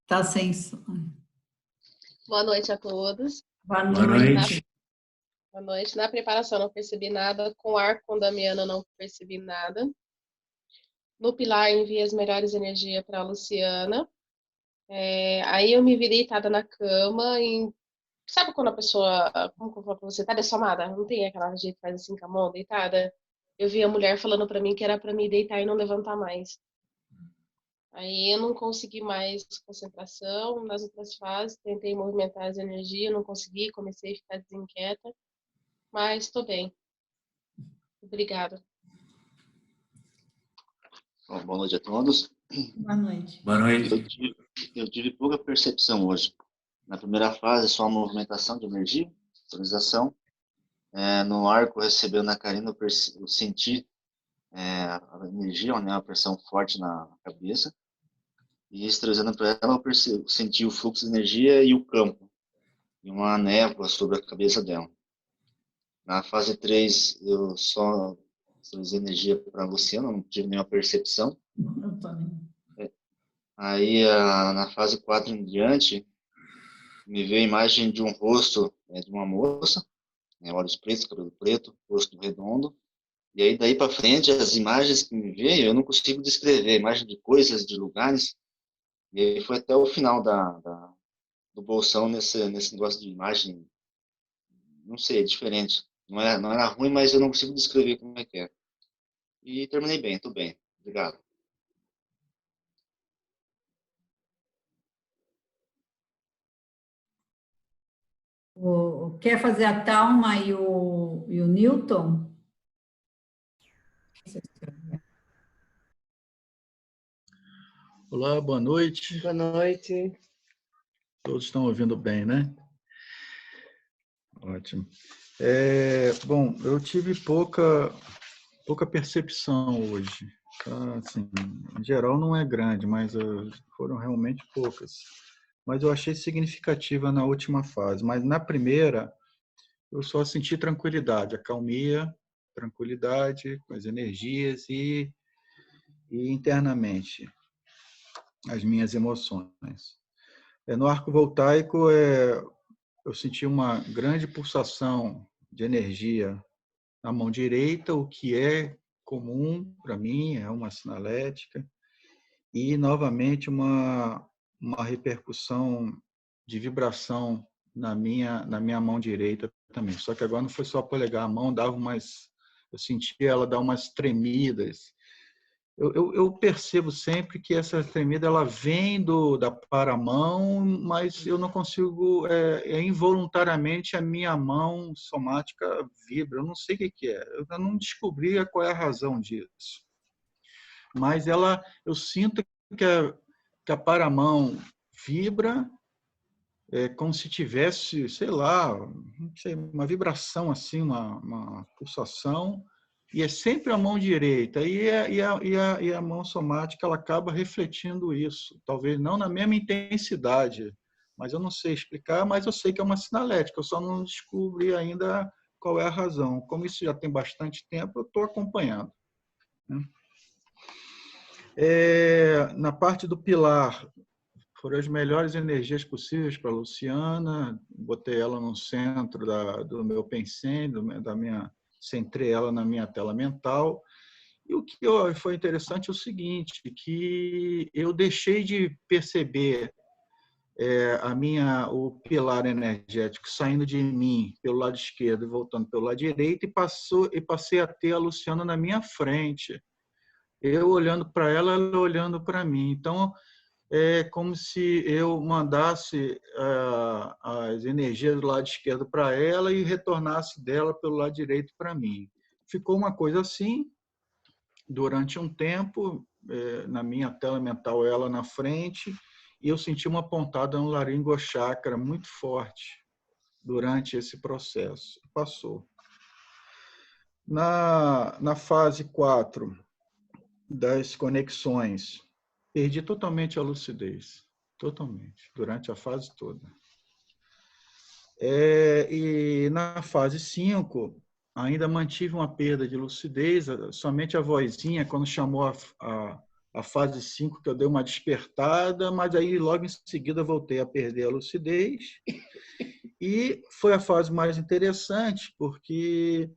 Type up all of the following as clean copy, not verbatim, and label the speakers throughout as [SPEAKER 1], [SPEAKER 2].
[SPEAKER 1] Tá sem som.
[SPEAKER 2] Boa noite a todos.
[SPEAKER 1] Boa
[SPEAKER 3] Boa
[SPEAKER 1] noite.
[SPEAKER 3] noite.
[SPEAKER 2] Boa noite. Na preparação não percebi nada. Com ar com Damiana não percebi nada. No Pilar enviei as melhores energias para a Luciana. Aí eu me vi deitada na cama e sabe quando a pessoa, como que eu falo pra você, tá dessomada? Não tem aquela gente que faz assim com a mão deitada? Eu vi a mulher falando para mim que era para me deitar e não levantar mais. Aí eu não consegui mais concentração nas outras fases, tentei movimentar as energias, não consegui, comecei a ficar desinquieta, mas estou bem. Obrigada.
[SPEAKER 4] Bom, boa noite a todos.
[SPEAKER 1] Boa noite.
[SPEAKER 3] Boa noite.
[SPEAKER 4] Eu tive pouca percepção hoje. Na primeira fase, só a movimentação de energia, atualização. No arco, recebeu na Karina, eu senti a energia, né, uma pressão forte na cabeça. E extravasando para ela, eu senti o fluxo de energia e o campo. E uma névoa sobre a cabeça dela. Na fase 3, eu só extravasei energia para a Luciana, não tive nenhuma percepção.
[SPEAKER 1] Eu também.
[SPEAKER 4] Aí, na fase 4 em diante, me veio a imagem de um rosto de uma moça, olhos pretos, cabelo preto, rosto redondo. E aí, daí para frente, as imagens que me veio, eu não consigo descrever, imagem de coisas, de lugares. E aí foi até o final do bolsão nesse negócio de imagem. Não sei, é diferente. Não era ruim, mas eu não consigo descrever como é que é. E terminei bem, tudo bem. Obrigado.
[SPEAKER 1] Quer fazer a Thalma e o Newton?
[SPEAKER 5] Olá, boa noite.
[SPEAKER 6] Boa noite.
[SPEAKER 5] Todos estão ouvindo bem, né? Ótimo. Bom, eu tive pouca percepção hoje. Tá? Assim, em geral não é grande, mas foram realmente poucas. Mas eu achei significativa na última fase. Mas na primeira, eu só senti tranquilidade, acalmia, tranquilidade com as energias e internamente as minhas emoções. No arco voltaico, eu senti uma grande pulsação de energia na mão direita, o que é comum para mim, é uma sinalética, e novamente uma repercussão de vibração na minha mão direita também. Só que agora não foi só polegar a mão, eu senti ela dar umas tremidas. Eu percebo sempre que essa tremida ela vem da paramão, mas eu não consigo, involuntariamente a minha mão somática vibra. Eu não sei o que é, eu não descobri qual é a razão disso. Mas eu sinto que a paramão vibra, como se tivesse, sei lá, não sei, uma vibração assim, uma pulsação. E é sempre a mão direita. E a mão somática ela acaba refletindo isso. Talvez não na mesma intensidade, mas eu não sei explicar, mas eu sei que é uma sinalética. Eu só não descobri ainda qual é a razão. Como isso já tem bastante tempo, eu estou acompanhando. Na parte do pilar, foram as melhores energias possíveis para a Luciana. Botei ela no centro do meu pensem, centrei ela na minha tela mental. E o que foi interessante é o seguinte, que eu deixei de perceber o pilar energético saindo de mim pelo lado esquerdo e voltando pelo lado direito e passei a ter a Luciana na minha frente. Eu olhando para ela, ela olhando para mim. Então, é como se eu mandasse as energias do lado esquerdo para ela e retornasse dela pelo lado direito para mim. Ficou uma coisa assim, durante um tempo, na minha tela mental, ela na frente, e eu senti uma pontada no laringochakra muito forte durante esse processo. Passou. Na fase 4 das conexões, perdi totalmente a lucidez, totalmente, durante a fase toda. E na fase 5, ainda mantive uma perda de lucidez, somente a vozinha, quando chamou a fase 5, que eu dei uma despertada, mas aí logo em seguida voltei a perder a lucidez. E foi a fase mais interessante, porque,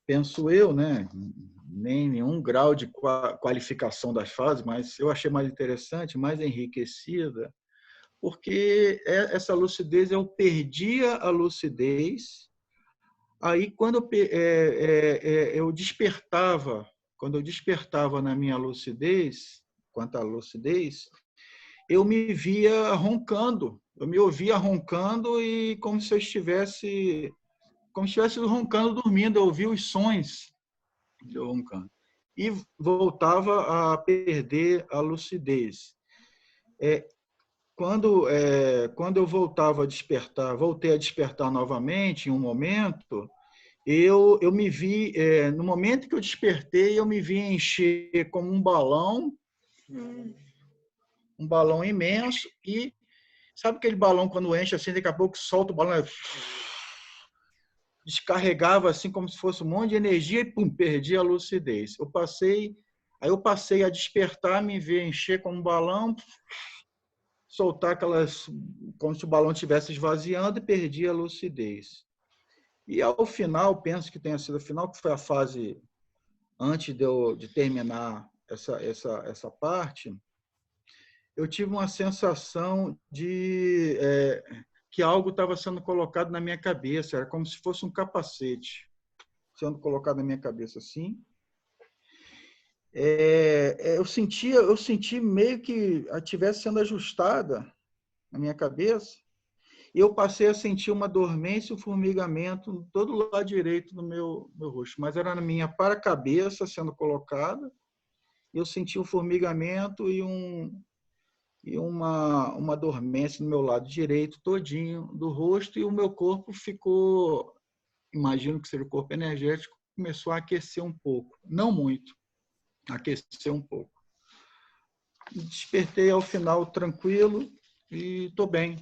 [SPEAKER 5] penso eu, né, nem nenhum grau de qualificação das fases, mas eu achei mais interessante, mais enriquecida, porque essa lucidez, eu perdia a lucidez. Aí, quando eu despertava, quando eu despertava na minha lucidez, quanto à lucidez, eu me via roncando, eu me ouvia roncando e como se eu estivesse roncando, dormindo, eu ouvia os sons de eu roncando. E voltava a perder a lucidez. Quando eu voltei a despertar novamente, em um momento, eu me vi, no momento que eu despertei, eu me vi encher como um balão imenso, e sabe aquele balão quando enche assim, daqui a pouco solta o balão, descarregava assim como se fosse um monte de energia e pum, perdi a lucidez. Aí eu passei a despertar, me ver encher como um balão, soltar aquelas, como se o balão estivesse esvaziando, e perdi a lucidez. E ao final, penso que tenha sido o final, que foi a fase antes de terminar essa parte, eu tive uma sensação de que algo estava sendo colocado na minha cabeça, era como se fosse um capacete sendo colocado na minha cabeça assim. Eu senti meio que estivesse sendo ajustada na minha cabeça, e eu passei a sentir uma dormência e um formigamento em todo o lado direito do meu rosto, mas era na minha para-cabeça sendo colocada, e eu senti um formigamento e uma dormência no meu lado direito todinho do rosto, e o meu corpo ficou, imagino que seja o corpo energético, começou a aquecer um pouco, não muito, aquecer um pouco. Despertei ao final tranquilo e estou bem.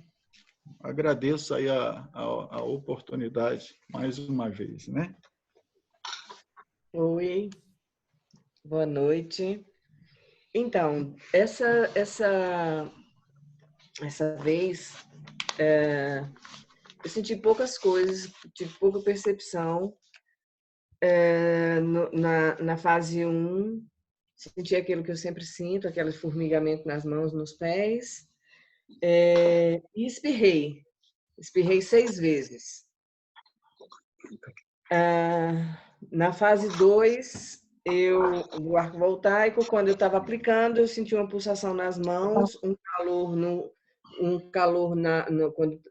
[SPEAKER 5] Agradeço aí a oportunidade mais uma vez, né?
[SPEAKER 3] Oi, boa noite. Então, essa vez, eu senti poucas coisas, tive pouca percepção. Na fase 1, senti aquilo que eu sempre sinto, aquele formigamento nas mãos, nos pés, e espirrei 6 vezes. Na fase 2, do arco voltaico, quando eu estava aplicando, eu senti uma pulsação nas mãos, um calor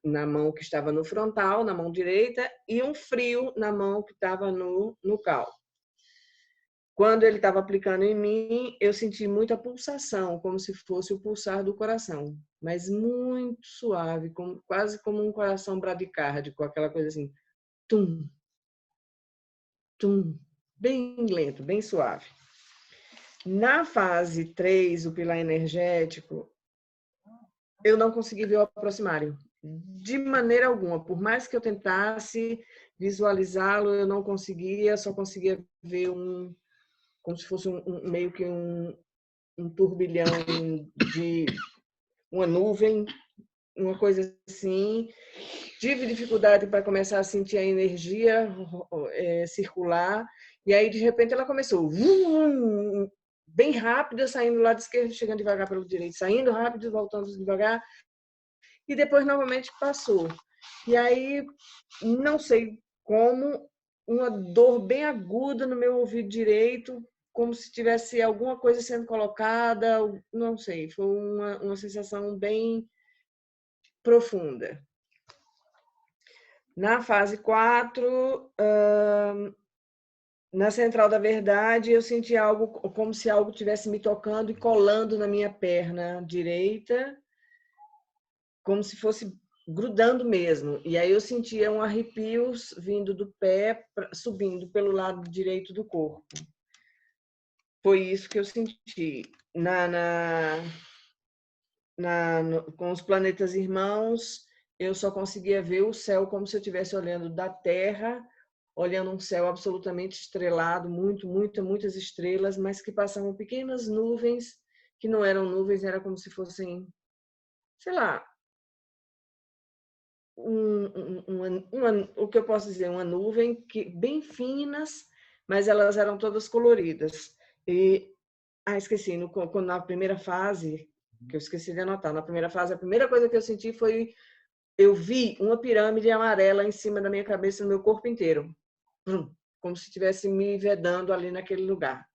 [SPEAKER 3] na mão que estava no frontal, na mão direita, e um frio na mão que estava no cal. Quando ele estava aplicando em mim, eu senti muita pulsação, como se fosse o pulsar do coração, mas muito suave, quase como um coração bradicárdico, aquela coisa assim, tum, tum, bem lento, bem suave. Na fase 3, o pilar energético, eu não consegui ver o aproximário, de maneira alguma. Por mais que eu tentasse visualizá-lo, eu não conseguia, só conseguia ver como se fosse meio que um turbilhão de uma nuvem, uma coisa assim. Tive dificuldade para começar a sentir a energia circular, e aí, de repente, ela começou bem rápida, saindo do lado esquerdo, chegando devagar pelo direito, saindo rápido, voltando devagar, e depois, novamente, passou. E aí, não sei como, uma dor bem aguda no meu ouvido direito, como se tivesse alguma coisa sendo colocada, não sei, foi uma sensação bem profunda. Na fase 4, na Central da Verdade, eu senti algo como se algo estivesse me tocando e colando na minha perna direita, como se fosse grudando mesmo. E aí eu sentia um arrepio vindo do pé, subindo pelo lado direito do corpo. Foi isso que eu senti. Com os planetas irmãos, eu só conseguia ver o céu como se eu estivesse olhando da Terra, olhando um céu absolutamente estrelado, muitas estrelas, mas que passavam pequenas nuvens que não eram nuvens, era como se fossem, sei lá, o que eu posso dizer, uma nuvem bem finas, mas elas eram todas coloridas. E, esqueci, na primeira fase, que eu esqueci de anotar, na primeira fase, a primeira coisa que eu senti foi, eu vi uma pirâmide amarela em cima da minha cabeça, no meu corpo inteiro. Como se estivesse me vedando ali naquele lugar.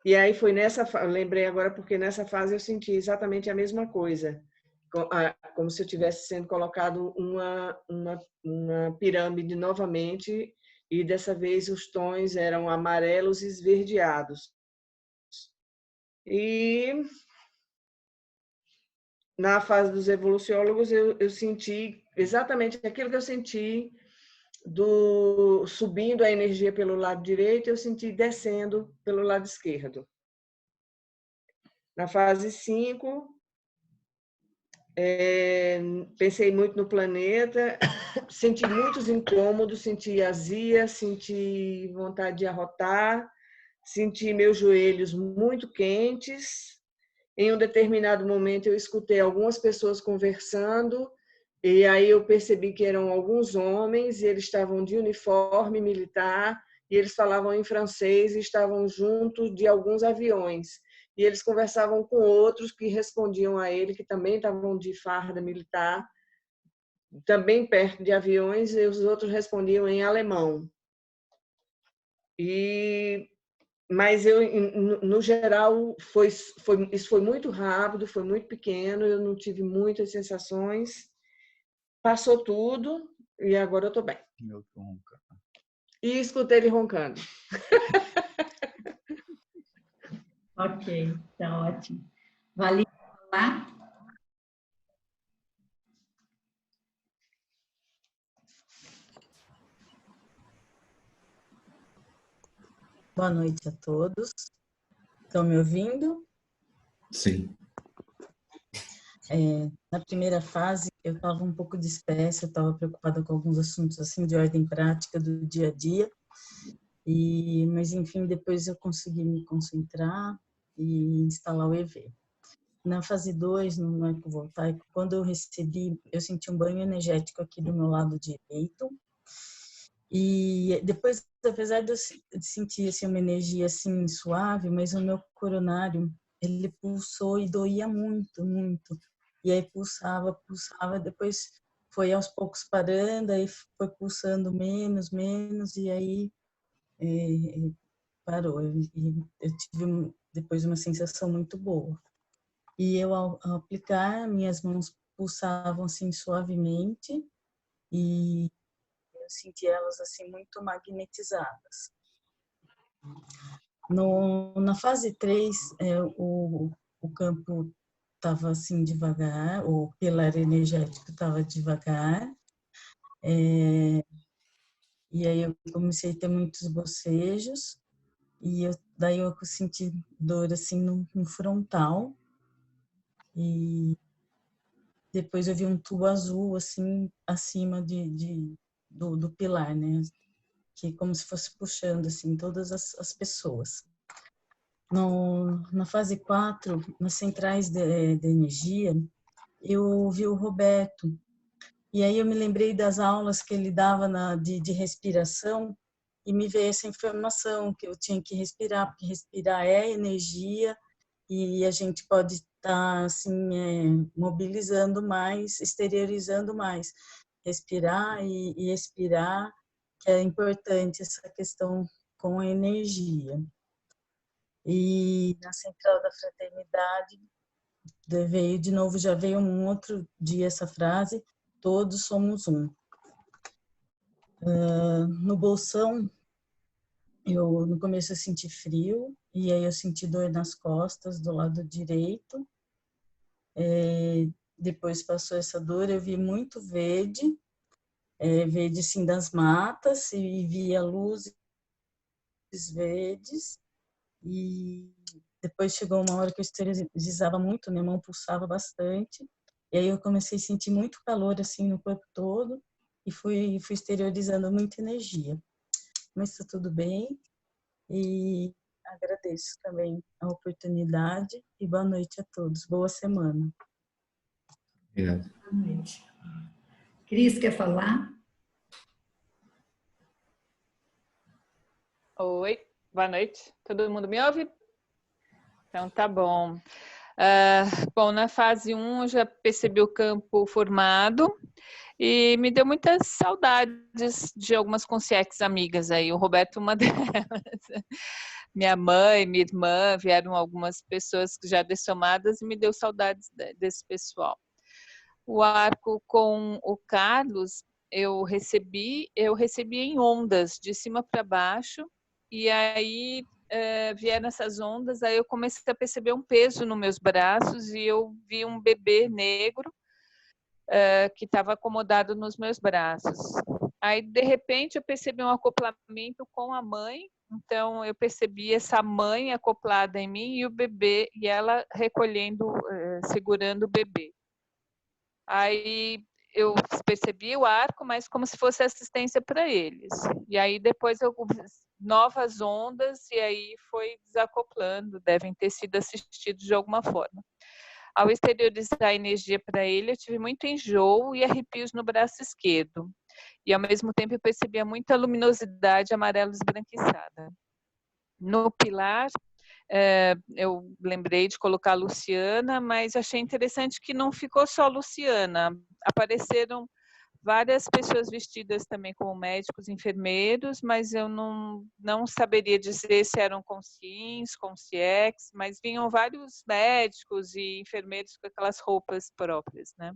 [SPEAKER 3] E aí foi lembrei agora, porque nessa fase eu senti exatamente a mesma coisa, como se eu tivesse sendo colocado uma pirâmide novamente, e dessa vez os tons eram amarelos e esverdeados. E na fase dos evoluciólogos eu senti exatamente aquilo que eu senti subindo a energia pelo lado direito, eu senti descendo pelo lado esquerdo. Na fase 5, pensei muito no planeta, senti muitos incômodos, senti azia, senti vontade de arrotar, senti meus joelhos muito quentes. Em um determinado momento, eu escutei algumas pessoas conversando, e aí eu percebi que eram alguns homens, e eles estavam de uniforme militar, e eles falavam em francês e estavam junto de alguns aviões. E eles conversavam com outros que respondiam a ele, que também estavam de farda militar, também perto de aviões, e os outros respondiam em alemão. Mas no geral, isso foi muito rápido, foi muito pequeno, eu não tive muitas sensações. Passou tudo e agora eu estou bem. E escutei ele roncando.
[SPEAKER 1] Ok, tá ótimo. Vale falar?
[SPEAKER 6] Boa noite a todos. Estão me ouvindo?
[SPEAKER 7] Sim.
[SPEAKER 6] Na primeira fase, eu estava um pouco dispersa, eu estava preocupada com alguns assuntos assim de ordem prática do dia a dia, mas enfim, depois eu consegui me concentrar e instalar o EV. Na fase 2, no ecovoltaico, quando eu recebi, eu senti um banho energético aqui do meu lado direito, e depois, apesar de eu sentir assim, uma energia assim suave, mas o meu coronário, ele pulsou e doía muito, muito. E aí pulsava, depois foi aos poucos parando, aí foi pulsando menos, e aí parou. Eu tive depois uma sensação muito boa. E eu, ao aplicar, minhas mãos pulsavam assim suavemente e eu senti elas assim muito magnetizadas. Na fase 3, o campo estava assim devagar, o pilar energético estava devagar, e aí eu comecei a ter muitos bocejos, e daí eu senti dor assim no frontal, e depois eu vi um tubo azul assim acima do pilar, né? Que como se fosse puxando assim todas as pessoas. Na fase 4, nas centrais de energia, eu vi o Roberto. E aí eu me lembrei das aulas que ele dava de respiração e me veio essa informação que eu tinha que respirar, porque respirar é energia e a gente pode estar assim, mobilizando mais, exteriorizando mais. Respirar e expirar, que é importante essa questão com a energia. E na Central da Fraternidade veio de novo, já veio um outro dia essa frase, todos somos um. No bolsão, no começo eu senti frio, e aí eu senti dor nas costas do lado direito. Depois passou essa dor, eu vi muito verde, verde assim das matas, e via luzes verdes. E depois chegou uma hora que eu esterilizava muito, minha mão pulsava bastante. E aí eu comecei a sentir muito calor assim no corpo todo e fui exteriorizando muita energia. Mas está tudo bem. E agradeço também a oportunidade e boa noite a todos. Boa semana.
[SPEAKER 7] Obrigado.
[SPEAKER 1] Boa noite. Cris, quer falar?
[SPEAKER 8] Oi, boa noite. Todo mundo me ouve? Então tá bom. Bom, na fase 1 eu já percebi o campo formado e me deu muitas saudades de algumas consciências amigas aí. O Roberto, uma delas. Minha mãe, minha irmã, vieram algumas pessoas já dessomadas e me deu saudades desse pessoal. O arco com o Carlos, eu recebi em ondas, de cima para baixo, e aí vieram essas ondas, aí eu comecei a perceber um peso nos meus braços e eu vi um bebê negro que estava acomodado nos meus braços. Aí, de repente, eu percebi um acoplamento com a mãe, então eu percebi essa mãe acoplada em mim e o bebê, e ela recolhendo, segurando o bebê. Aí eu percebi o arco, mas como se fosse assistência para eles. E aí depois eu novas ondas e aí foi desacoplando, devem ter sido assistidos de alguma forma. Ao exteriorizar a energia para ele, eu tive muito enjoo e arrepios no braço esquerdo. E ao mesmo tempo eu percebia muita luminosidade amarela esbranquiçada. No pilar, eu lembrei de colocar a Luciana, mas achei interessante que não ficou só a Luciana. Apareceram várias pessoas vestidas também como médicos, enfermeiros, mas eu não saberia dizer se eram conscientes, consciex, mas vinham vários médicos e enfermeiros com aquelas roupas próprias, né?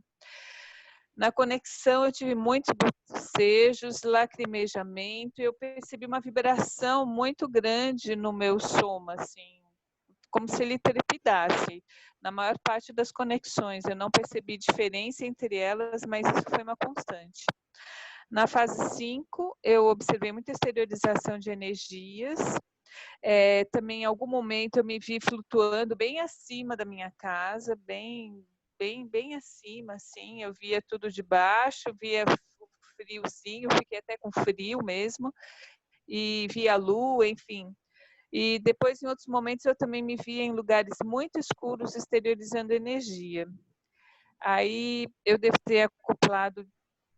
[SPEAKER 8] Na conexão eu tive muitos bocejos, lacrimejamento, e eu percebi uma vibração muito grande no meu soma, assim, como se ele trepidasse. Na maior parte das conexões, eu não percebi diferença entre elas, mas isso foi uma constante. Na fase 5, eu observei muita exteriorização de energias. Também, em algum momento, eu me vi flutuando bem acima da minha casa, bem acima, assim. Eu via tudo de baixo, via friozinho, fiquei até com frio mesmo, e via a lua, enfim. E depois, em outros momentos, eu também me via em lugares muito escuros, exteriorizando energia. Aí eu devo ter acoplado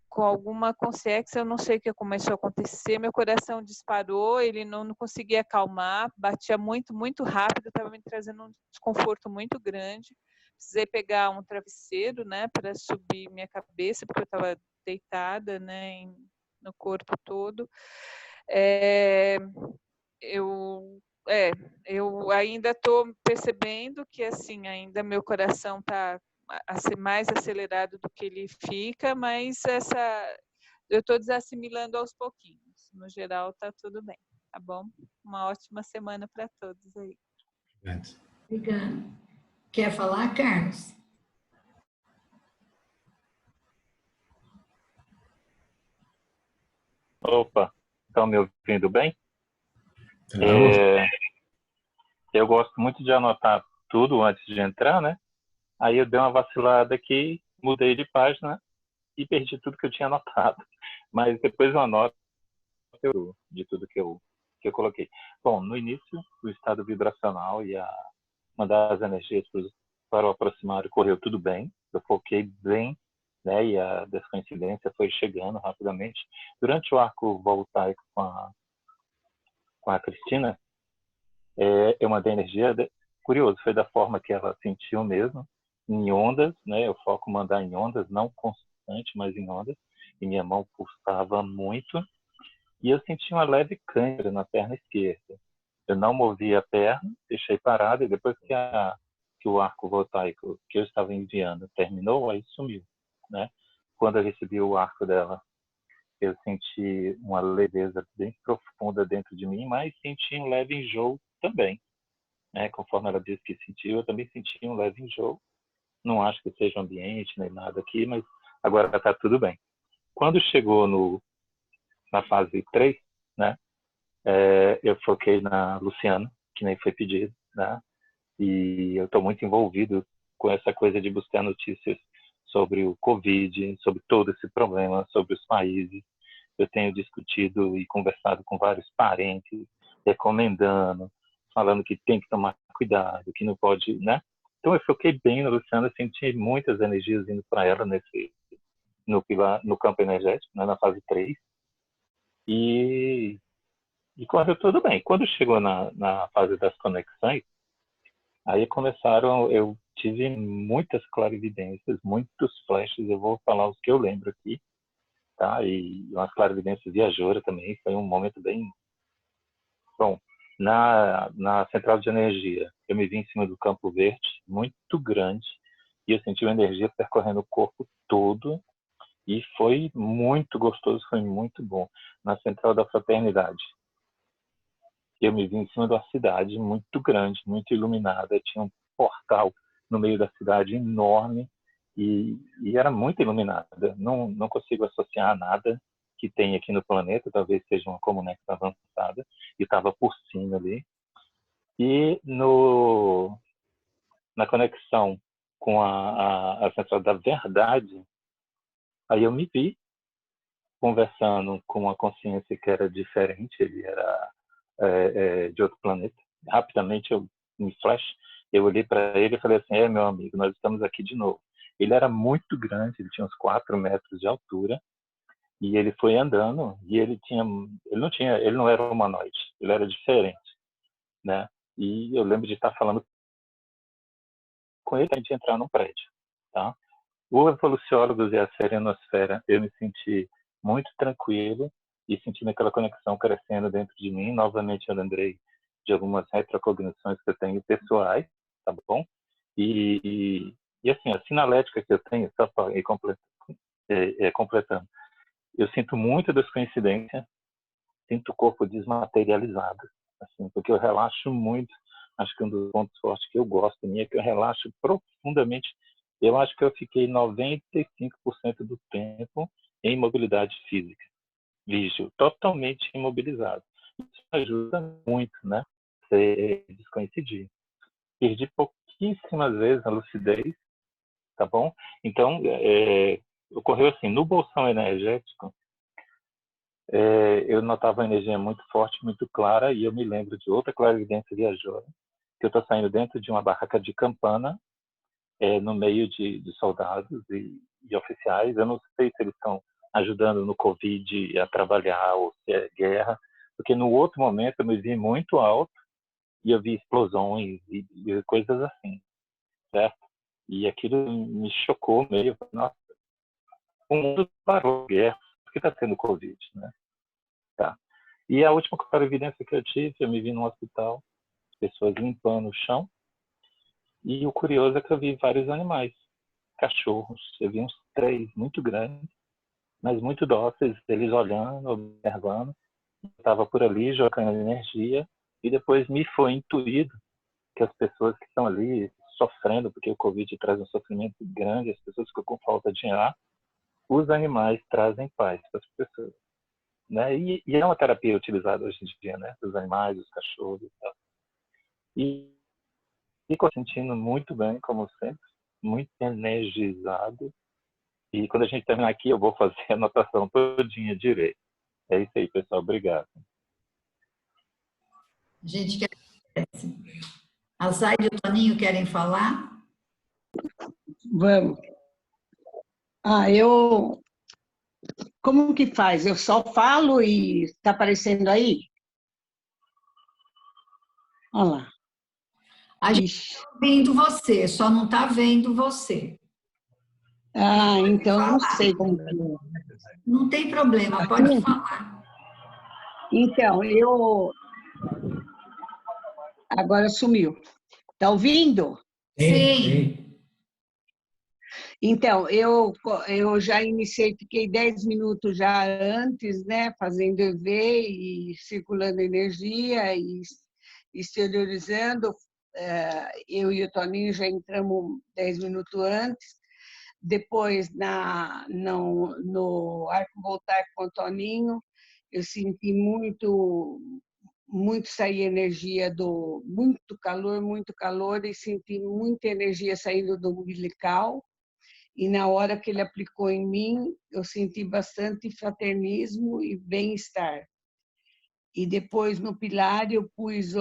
[SPEAKER 8] com alguma consciência, eu não sei o que começou a acontecer, meu coração disparou, ele não conseguia acalmar, batia muito, muito rápido, estava me trazendo um desconforto muito grande. Precisei pegar um travesseiro, né, para subir minha cabeça, porque eu estava deitada, né, no corpo todo. Eu ainda estou percebendo que assim ainda meu coração está mais acelerado do que ele fica, mas eu estou desassimilando aos pouquinhos. No geral, está tudo bem, tá bom? Uma ótima semana para todos aí.
[SPEAKER 7] Obrigado.
[SPEAKER 1] Obrigada. Quer falar, Carlos?
[SPEAKER 9] Opa, estão me ouvindo bem?
[SPEAKER 7] Tá.
[SPEAKER 9] Eu gosto muito de anotar tudo antes de entrar, né? Aí eu dei uma vacilada aqui, mudei de página e perdi tudo que eu tinha anotado. Mas depois eu anoto de tudo que eu coloquei. Bom, no início, o estado vibracional e mandar as energias para o aproximário correu tudo bem. Eu foquei bem, né? E a descoincidência foi chegando rapidamente. Durante o arco voltaico com a Cristina, eu mandei energia, curioso, foi da forma que ela sentiu mesmo, em ondas, né? Eu foco mandar em ondas, não constante, mas em ondas, e minha mão pulsava muito, e eu senti uma leve cãibra na perna esquerda. Eu não movi a perna, deixei parada, e depois que o arco voltaico que eu estava enviando terminou, aí sumiu, né? Quando eu recebi o arco dela, eu senti uma leveza bem profunda dentro de mim, mas senti um leve enjoo também, né? Conforme ela disse que sentiu, eu também senti um leve enjoo. Não acho que seja ambiente nem nada aqui, mas agora está tudo bem. Quando chegou na fase 3, né? Eu foquei na Luciana, que nem foi pedido, né? E eu estou muito envolvido com essa coisa de buscar notícias sobre o Covid, sobre todo esse problema, sobre os países. Eu tenho discutido e conversado com vários parentes, recomendando, falando que tem que tomar cuidado, que não pode, né? Então eu foquei bem na Luciana, senti muitas energias indo para ela no campo energético, né, na fase 3. E correu tudo bem. Quando chegou na fase das conexões, aí eu tive muitas clarividências, muitos flashes, eu vou falar os que eu lembro aqui, tá? E umas clarividências viajoras também, foi um momento bem... Bom, na central de energia, eu me vi em cima do campo verde, muito grande, e eu senti uma energia percorrendo o corpo todo, e foi muito gostoso, foi muito bom. Na central da fraternidade, eu me vi em cima de uma cidade muito grande, muito iluminada, tinha um portal no meio da cidade enorme e era muito iluminada. Não consigo associar a nada que tem aqui no planeta, talvez seja uma comunex avançada, e estava por cima ali. E na conexão com a central da verdade, aí eu me vi conversando com uma consciência que era diferente, ele era de outro planeta. Rapidamente, em flash, eu olhei para ele e falei assim, meu amigo, nós estamos aqui de novo. Ele era muito grande, ele tinha uns 4 metros de altura, e ele foi andando, e ele não era humanoide, ele era diferente, né? E eu lembro de estar falando com ele, a gente entrar num prédio, tá? O Evoluciólogos e a Serenosfera, eu me senti muito tranquilo e sentindo aquela conexão crescendo dentro de mim. Novamente, eu lembrei de algumas retrocognições que eu tenho pessoais, tá bom? E assim, a sinalética que eu tenho, só para ir completando, eu sinto muito das coincidências, sinto o corpo desmaterializado, assim, porque eu relaxo muito. Acho que um dos pontos fortes que eu gosto em mim é que eu relaxo profundamente. Eu acho que eu fiquei 95% do tempo em mobilidade física, vígil, totalmente imobilizado. Isso ajuda muito, né? Você descoincidir. Perdi pouquíssimas vezes a lucidez, tá bom? Então, ocorreu assim, no bolsão energético, eu notava uma energia muito forte, muito clara, e eu me lembro de outra clarividência viajora, que eu estou saindo dentro de uma barraca de campana, no meio de soldados e oficiais. Eu não sei se eles estão ajudando no Covid a trabalhar ou se é guerra, porque no outro momento eu me vi muito alto e eu vi explosões e coisas assim, certo? E aquilo me chocou meio. Nossa, o mundo parou, guerra, porque está tendo Covid, né? Tá. E a última clarividência que eu tive, eu me vi num hospital, pessoas limpando o chão, e o curioso é que eu vi vários animais, cachorros, eu vi uns 3 muito grandes, mas muito dóceis, eles olhando, observando. Eu estava por ali jogando energia e depois me foi intuído que as pessoas que estão ali sofrendo, porque o Covid traz um sofrimento grande, as pessoas ficam com falta de ar, os animais trazem paz para as pessoas, né? E é uma terapia utilizada hoje em dia, né? Os animais, os cachorros e tal. E fico sentindo muito bem, como sempre, muito energizado. E quando a gente terminar aqui, eu vou fazer a anotação todinha direito. É isso aí, pessoal. Obrigado.
[SPEAKER 1] A gente quer... A Zaide e o Toninho querem falar?
[SPEAKER 10] Vamos. Como que faz? Eu só falo e está aparecendo aí? Olha lá.
[SPEAKER 1] A gente está ouvindo você, só não está vendo você.
[SPEAKER 10] Então não sei como que é.
[SPEAKER 1] Não tem problema, pode falar.
[SPEAKER 10] Então, agora sumiu. Está ouvindo?
[SPEAKER 1] Sim.
[SPEAKER 10] Então, eu já iniciei, fiquei 10 minutos já antes, né, fazendo EV e circulando energia e exteriorizando. Eu e o Toninho já entramos 10 minutos antes. Depois, no arco voltaico com o Toninho, eu senti muito sair energia muito calor, e senti muita energia saindo do umbilical. E na hora que ele aplicou em mim, eu senti bastante fraternismo e bem-estar. E depois, no pilar, eu pus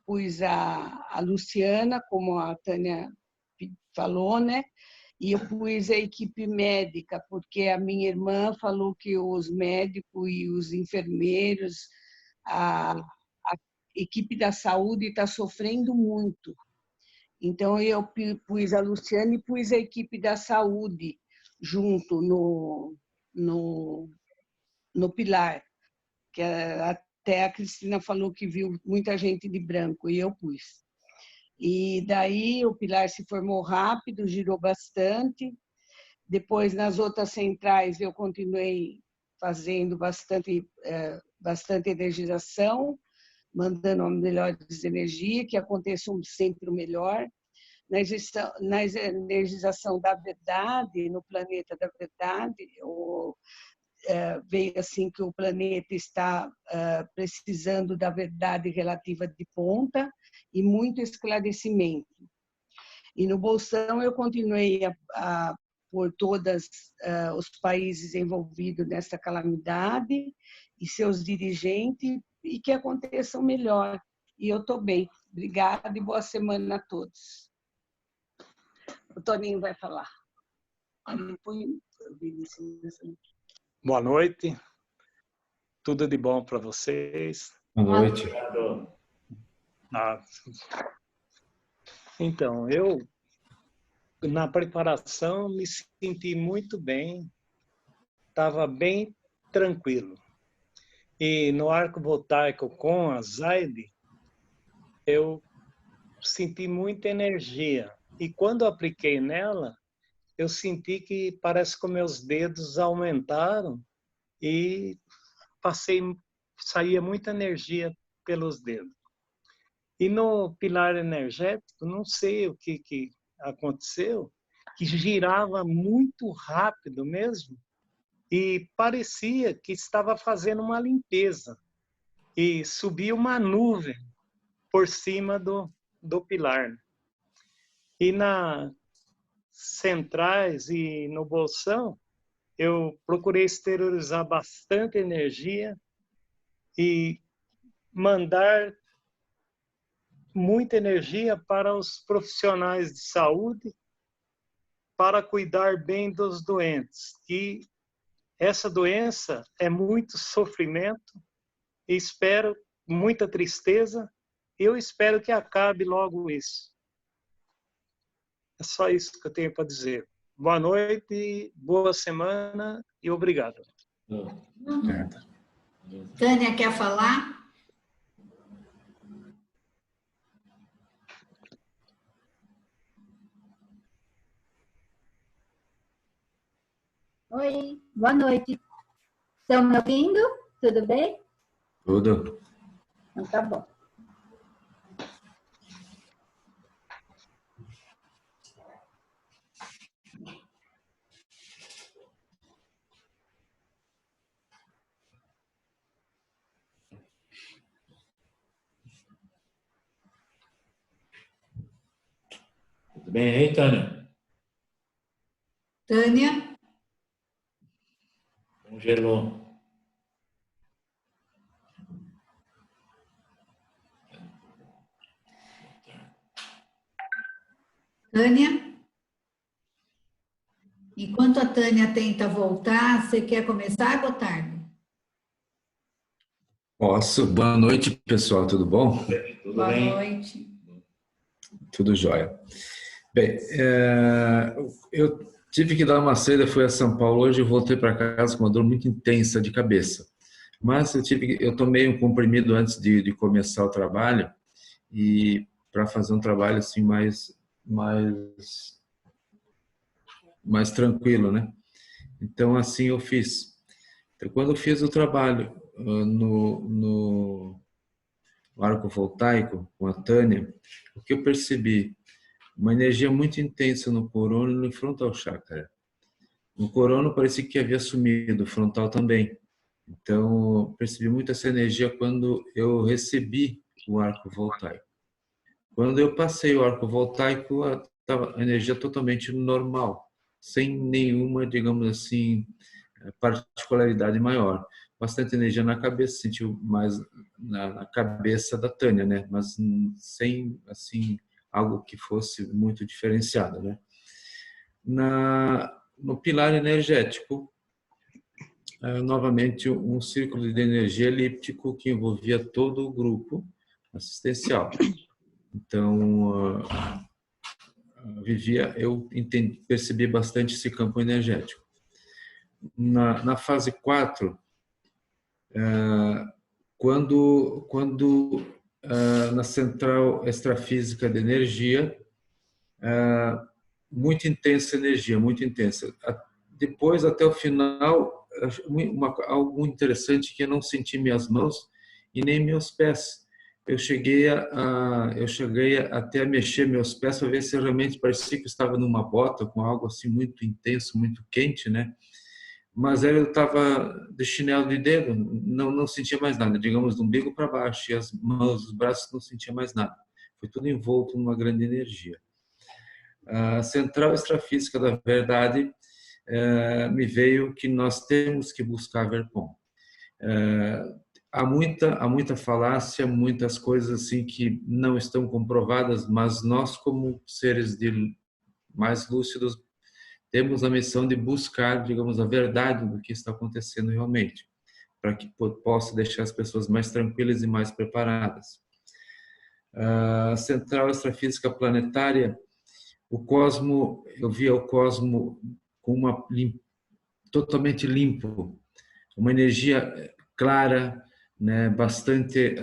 [SPEAKER 10] pus a Luciana, como a Tânia falou, né? E eu pus a equipe médica, porque a minha irmã falou que os médicos e os enfermeiros, a equipe da saúde está sofrendo muito. Então, eu pus a Luciana e pus a equipe da saúde junto no pilar, que até a Cristina falou que viu muita gente de branco, e eu pus. E daí o pilar se formou rápido, girou bastante. Depois, nas outras centrais, eu continuei fazendo bastante energização, mandando melhores energias, que aconteça sempre o melhor. Na energização da verdade, no planeta da verdade, veio assim que o planeta está precisando da verdade relativa de ponta e muito esclarecimento. E no Bolsão eu continuei por todos os países envolvidos nessa calamidade e seus dirigentes, e que aconteça o melhor. E eu estou bem. Obrigada e boa semana a todos. O Toninho vai falar.
[SPEAKER 11] Boa noite. Tudo de bom para vocês.
[SPEAKER 7] Boa noite.
[SPEAKER 11] Então, eu, na preparação, me senti muito bem, estava bem tranquilo. E no arco voltaico com a Zaide, eu senti muita energia. E quando eu apliquei nela, eu senti que parece que meus dedos aumentaram e saía muita energia pelos dedos. E no pilar energético, não sei o que aconteceu, que girava muito rápido mesmo e parecia que estava fazendo uma limpeza. E subia uma nuvem por cima do pilar. E nas centrais e no bolsão, eu procurei exteriorizar bastante energia e mandar muita energia para os profissionais de saúde para cuidar bem dos doentes. Que essa doença é muito sofrimento, e espero muita tristeza. Eu espero que acabe logo isso. É só isso que eu tenho para dizer. Boa noite, boa semana e obrigado.
[SPEAKER 1] Tânia, quer falar?
[SPEAKER 12] Oi, boa noite. Estão me ouvindo? Tudo bem?
[SPEAKER 7] Tudo.
[SPEAKER 12] Então tá bom.
[SPEAKER 7] Tudo bem aí, Tânia?
[SPEAKER 1] Tânia?
[SPEAKER 7] Congelou.
[SPEAKER 1] Tânia? Enquanto a Tânia tenta voltar, você quer começar, Gotardo?
[SPEAKER 7] Posso. Boa noite, pessoal. Tudo bom? Tudo
[SPEAKER 1] Boa
[SPEAKER 7] bem?
[SPEAKER 1] noite.
[SPEAKER 7] Tudo jóia. Bem, eu tive que dar uma saída, fui a São Paulo hoje, eu voltei para casa com uma dor muito intensa de cabeça. Mas eu tomei um comprimido antes de começar o trabalho, e para fazer um trabalho assim mais tranquilo, né? Então assim eu fiz. Então, quando eu fiz o trabalho no arco voltaico com a Tânia, o que eu percebi? Uma energia muito intensa no corona e no frontal chakra. No corona parecia que havia sumido, o frontal também. Então, percebi muito essa energia quando eu recebi o arco voltaico. Quando eu passei o arco voltaico, a energia totalmente normal, sem nenhuma, digamos assim, particularidade maior. bastante energia na cabeça, sentiu mais na cabeça da Tânia, né? Mas sem, assim, algo que fosse muito diferenciado, né? No pilar energético, novamente um círculo de energia elíptico que envolvia todo o grupo assistencial. Então, eu percebi bastante esse campo energético. Na fase 4, quando na central extrafísica de energia, muito intensa energia, muito intensa. Depois, até o final, algo interessante que eu não senti minhas mãos e nem meus pés. Eu cheguei até a mexer meus pés para ver se realmente parecia que eu estava numa bota com algo assim muito intenso, muito quente, né? Mas eu estava de chinelo de dedo, não sentia mais nada, digamos, do umbigo para baixo, e as mãos, os braços, não sentia mais nada. Foi tudo envolto numa grande energia. A central extrafísica da verdade me veio que nós temos que buscar Verpom. Há muita falácia, muitas coisas assim que não estão comprovadas, mas nós, como seres mais lúcidos, temos a missão de buscar, digamos, a verdade do que está acontecendo realmente, para que possa deixar as pessoas mais tranquilas e mais preparadas. A central extrafísica planetária, eu via o cosmo com totalmente limpo, uma energia clara, né, bastante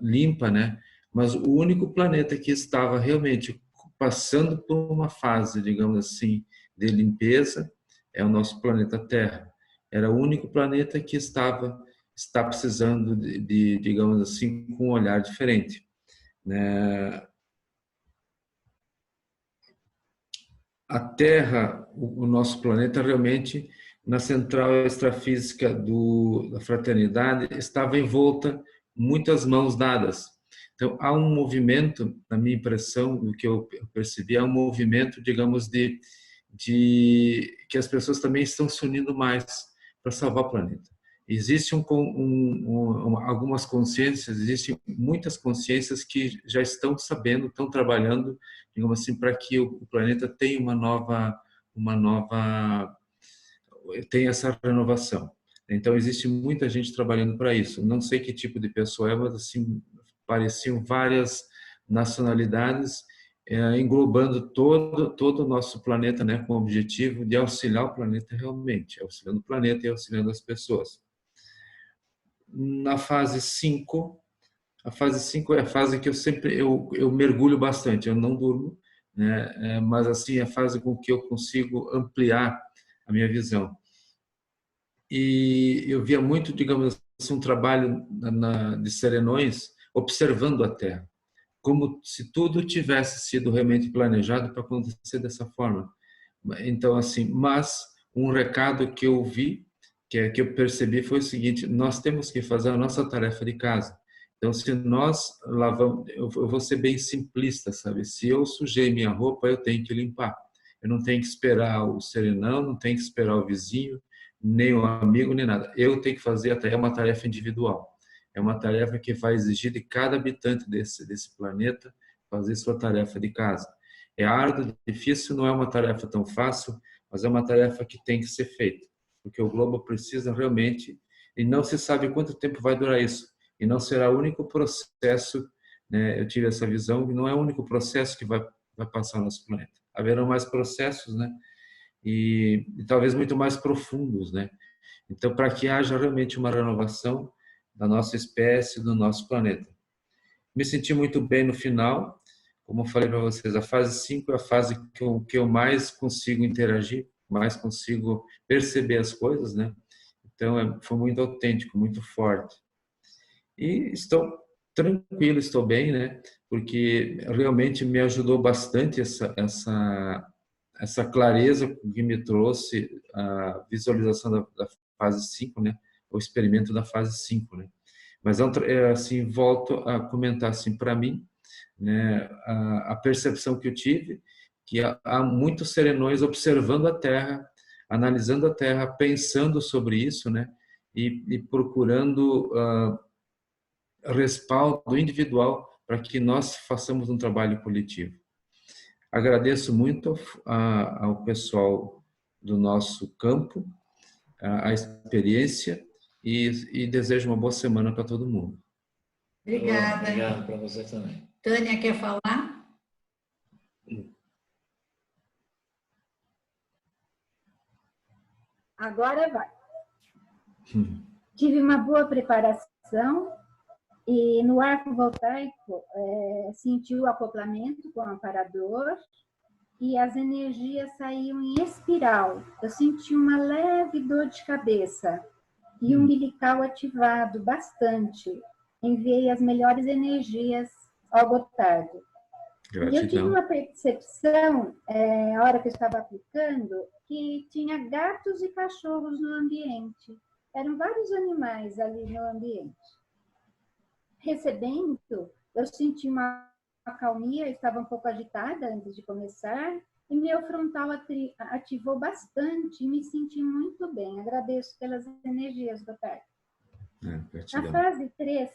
[SPEAKER 7] limpa, né? Mas o único planeta que estava realmente passando por uma fase, digamos assim, de limpeza é o nosso planeta Terra. Era o único planeta que está precisando digamos assim, com um olhar diferente, né? A Terra, o nosso planeta, realmente, na central extrafísica da fraternidade, estava envolta muitas mãos dadas. Então, há um movimento, na minha impressão, o que eu percebi, é um movimento, digamos, de que as pessoas também estão se unindo mais para salvar o planeta. Existem algumas consciências, existem muitas consciências que já estão sabendo, estão trabalhando, digamos assim, para que o planeta tenha tenha essa renovação. Então, existe muita gente trabalhando para isso. Não sei que tipo de pessoa é, mas assim, pareciam várias nacionalidades englobando todo o nosso planeta, né, com o objetivo de auxiliar o planeta realmente, auxiliando o planeta e auxiliando as pessoas. Na fase 5, a fase 5 é a fase que eu mergulho bastante, eu não durmo, né, mas assim, é a fase com que eu consigo ampliar a minha visão. E eu via muito, digamos assim, um trabalho de serenões observando a Terra, como se tudo tivesse sido realmente planejado para acontecer dessa forma. Então, assim, mas um recado que eu vi, que eu percebi foi o seguinte: nós temos que fazer a nossa tarefa de casa. Então, se nós lavamos, eu vou ser bem simplista, sabe? Se eu sujei minha roupa, eu tenho que limpar. Eu não tenho que esperar o serenão, não tenho que esperar o vizinho, nem o amigo, nem nada. Eu tenho que fazer, até é uma tarefa individual. É uma tarefa que vai exigir de cada habitante desse planeta fazer sua tarefa de casa. É árduo, difícil, não é uma tarefa tão fácil, mas é uma tarefa que tem que ser feita, porque o globo precisa realmente, e não se sabe quanto tempo vai durar isso, e não será o único processo, né? Eu tive essa visão, que não é o único processo que vai passar no nosso planeta. Haverão mais processos, né? E talvez muito mais profundos, né? Então, para que haja realmente uma renovação da nossa espécie, do nosso planeta. Me senti muito bem no final. Como eu falei para vocês, a fase 5 é a fase que eu mais consigo interagir, mais consigo perceber as coisas, né? Então, foi muito autêntico, muito forte. E estou tranquilo, estou bem, né? Porque realmente me ajudou bastante essa clareza que me trouxe a visualização da fase 5, né? O experimento da fase 5, né? Mas assim, volto a comentar assim, para mim, né, a percepção que eu tive, que há muitos serenões observando a Terra, analisando a Terra, pensando sobre isso, né? e procurando respaldo individual para que nós façamos um trabalho coletivo. Agradeço muito ao pessoal do nosso campo, a experiência e desejo uma boa semana para todo mundo.
[SPEAKER 1] Obrigada.
[SPEAKER 13] Obrigado para você também.
[SPEAKER 1] Tânia, quer falar?
[SPEAKER 12] Agora vai. Tive uma boa preparação e no arco voltaico senti o acoplamento com o amparador e as energias saíam em espiral. Eu senti uma leve dor de cabeça e umbilical ativado bastante. Enviei as melhores energias ao Gotardo.
[SPEAKER 7] Gratidão.
[SPEAKER 12] E eu tive uma percepção, a hora que eu estava aplicando, que tinha gatos e cachorros no ambiente. Eram vários animais ali no ambiente. Recebendo, eu senti uma calmia, eu estava um pouco agitada antes de começar, e meu frontal ativou bastante e me senti muito bem. Agradeço pelas energias, Gotardo. Na fase 3,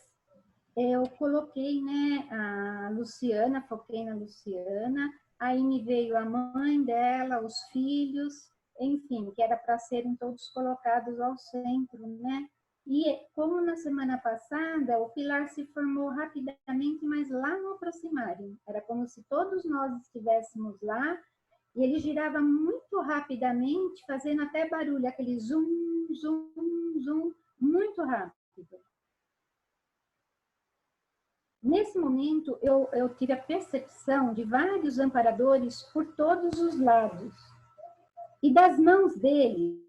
[SPEAKER 12] eu coloquei, né, a Luciana, foquei na Luciana, aí me veio a mãe dela, os filhos, enfim, que era para serem todos colocados ao centro, né? E como na semana passada, o pilar se formou rapidamente, mas lá no aproximário. Era como se todos nós estivéssemos lá, e ele girava muito rapidamente, fazendo até barulho, aquele zum, zum, zum, muito rápido. Nesse momento, eu tive a percepção de vários amparadores por todos os lados. E das mãos deles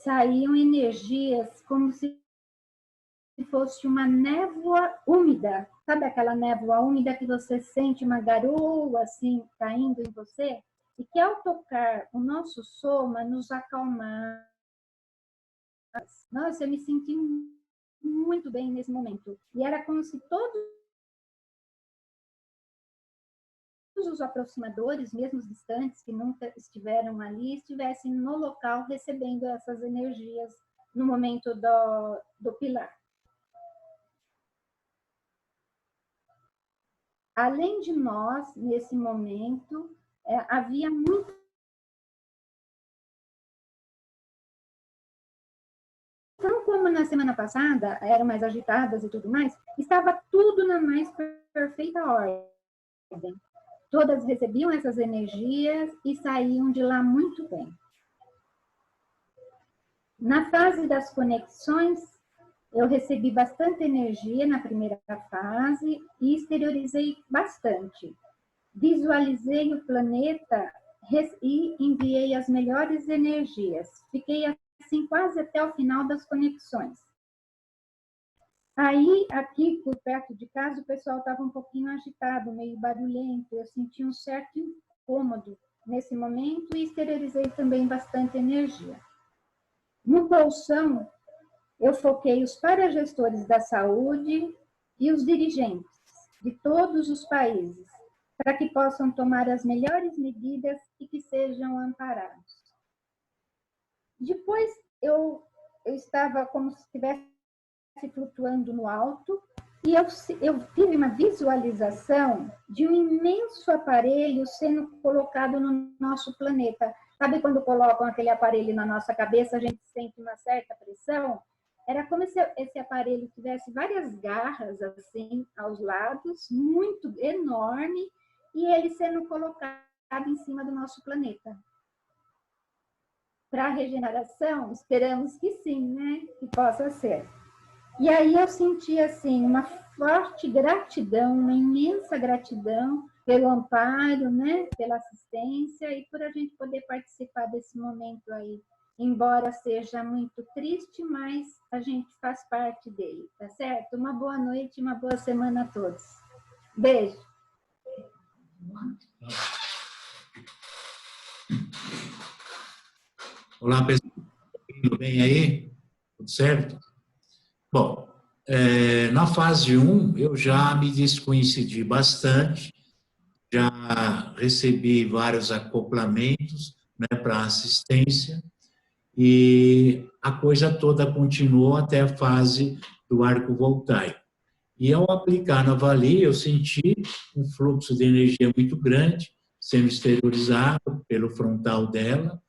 [SPEAKER 12] saíam energias como se fosse uma névoa úmida. Sabe aquela névoa úmida que você sente uma garoa assim caindo em você? E que ao tocar o nosso soma nos acalmava. Nossa, eu me senti muito bem nesse momento. E era como se todos os aproximadores, mesmo os distantes, que nunca estiveram ali, estivessem no local recebendo essas energias no momento do pilar. Além de nós, nesse momento, havia muito então, como na semana passada eram mais agitadas e tudo mais, estava tudo na mais perfeita ordem. Todas recebiam essas energias e saíam de lá muito bem. Na fase das conexões, eu recebi bastante energia na primeira fase e exteriorizei bastante. Visualizei o planeta e enviei as melhores energias. Fiquei assim quase até o final das conexões. Aí, aqui por perto de casa, o pessoal estava um pouquinho agitado, meio barulhento. Eu senti um certo incômodo nesse momento e exteriorizei também bastante energia. No bolsão, eu foquei os paragestores da saúde e os dirigentes de todos os países, para que possam tomar as melhores medidas e que sejam amparados. Depois, eu estava como se estivesse flutuando no alto e eu tive uma visualização de um imenso aparelho sendo colocado no nosso planeta. Sabe quando colocam aquele aparelho na nossa cabeça, a gente sente uma certa pressão? Era como se esse aparelho tivesse várias garras assim aos lados, muito enorme, e ele sendo colocado em cima do nosso planeta. Para a regeneração, esperamos que sim, né? Que possa ser. E aí eu senti assim uma forte gratidão, uma imensa gratidão pelo amparo, né? Pela assistência e por a gente poder participar desse momento aí. Embora seja muito triste, mas a gente faz parte dele, tá certo? Uma boa noite, uma boa semana a todos. Beijo.
[SPEAKER 13] Olá, pessoal. Tudo bem aí? Tudo certo? Bom, na fase 1, eu já me descoincidi bastante, já recebi vários acoplamentos, né, para assistência, e a coisa toda continuou até a fase do arco voltaico. E ao aplicar na Vali, eu senti um fluxo de energia muito grande sendo exteriorizado pelo frontal dela,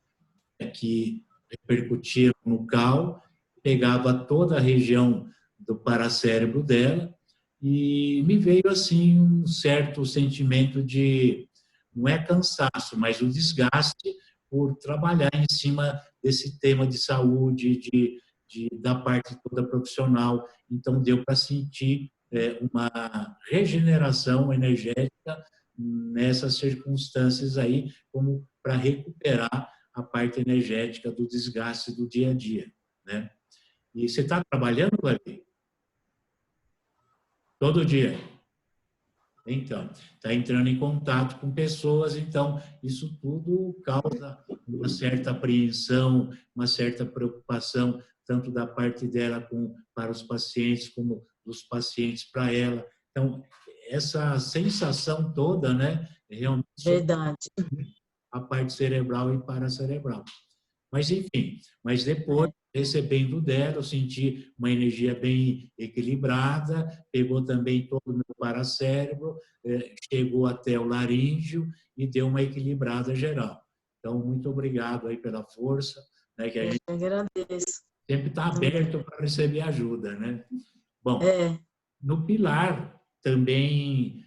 [SPEAKER 13] que repercutia no cal, pegava toda a região do paracérebro dela, e me veio assim um certo sentimento de, não é cansaço, mas o desgaste por trabalhar em cima desse tema de saúde, da parte toda profissional. Então deu para sentir uma regeneração energética nessas circunstâncias aí, como para recuperar a parte energética do desgaste do dia a dia, né? E você está trabalhando ali? Todo dia? Então, está entrando em contato com pessoas, então isso tudo causa uma certa apreensão, uma certa preocupação, tanto da parte dela para os pacientes, como dos pacientes para ela. Então, essa sensação toda, né, realmente
[SPEAKER 6] Verdade.
[SPEAKER 13] a parte cerebral e paracerebral. Mas, enfim, mas depois, recebendo dela, eu senti uma energia bem equilibrada, pegou também todo o meu paracérebro, chegou até o laríngeo e deu uma equilibrada geral. Então, muito obrigado aí pela força, né, que a gente
[SPEAKER 6] agradeço.
[SPEAKER 13] Sempre está aberto para receber ajuda, né? Bom, no pilar também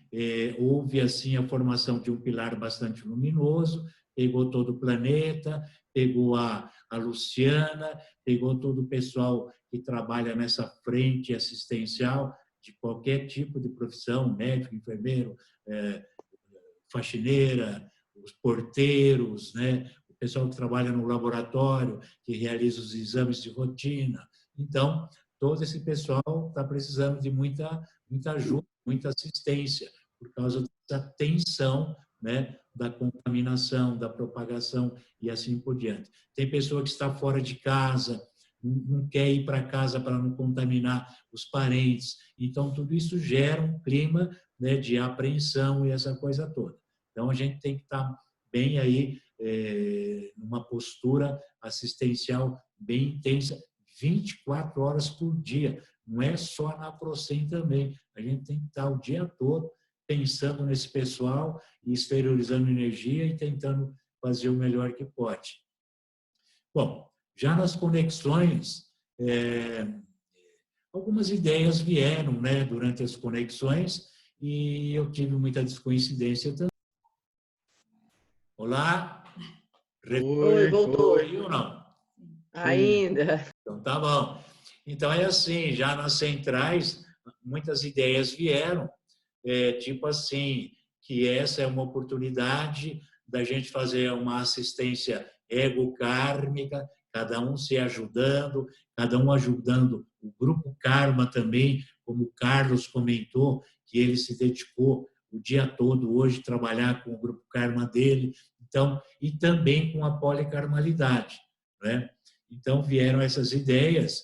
[SPEAKER 13] houve assim a formação de um pilar bastante luminoso, pegou todo o planeta, pegou a Luciana, pegou todo o pessoal que trabalha nessa frente assistencial de qualquer tipo de profissão, médico, enfermeiro, faxineira, os porteiros, né? O pessoal que trabalha no laboratório, que realiza os exames de rotina. Então, todo esse pessoal está precisando de muita ajuda, muita assistência, por causa da tensão, né, da contaminação, da propagação e assim por diante. Tem pessoa que está fora de casa, não quer ir para casa para não contaminar os parentes. Então, tudo isso gera um clima, né, de apreensão e essa coisa toda. Então, a gente tem que estar bem aí, numa postura assistencial bem intensa, 24 horas por dia. Não é só na Procem também. A gente tem que estar o dia todo pensando nesse pessoal e exteriorizando energia e tentando fazer o melhor que pode. Bom, já nas conexões, algumas ideias vieram, né, durante as conexões e eu tive muita descoincidência também. Olá?
[SPEAKER 3] Oi, voltou.
[SPEAKER 13] Oi, ou não?
[SPEAKER 3] Ainda.
[SPEAKER 13] Então, tá bom. Então, é assim, já nas centrais, muitas ideias vieram, tipo assim, que essa é uma oportunidade da gente fazer uma assistência ego-kármica, cada um se ajudando, cada um ajudando o grupo Karma também, como o Carlos comentou, que ele se dedicou o dia todo hoje trabalhar com o grupo Karma dele, então, e também com a policarmalidade, né? Então, vieram essas ideias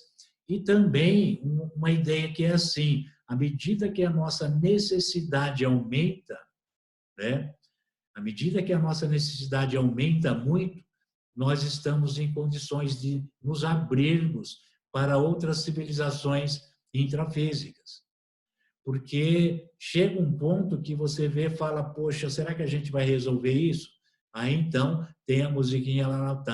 [SPEAKER 13] e também uma ideia que é assim, à medida que a nossa necessidade aumenta, né? À medida que a nossa necessidade aumenta muito, nós estamos em condições de nos abrirmos para outras civilizações intrafísicas. Porque chega um ponto que você vê e fala, poxa, será que a gente vai resolver isso? Aí, então, tem a musiquinha lá,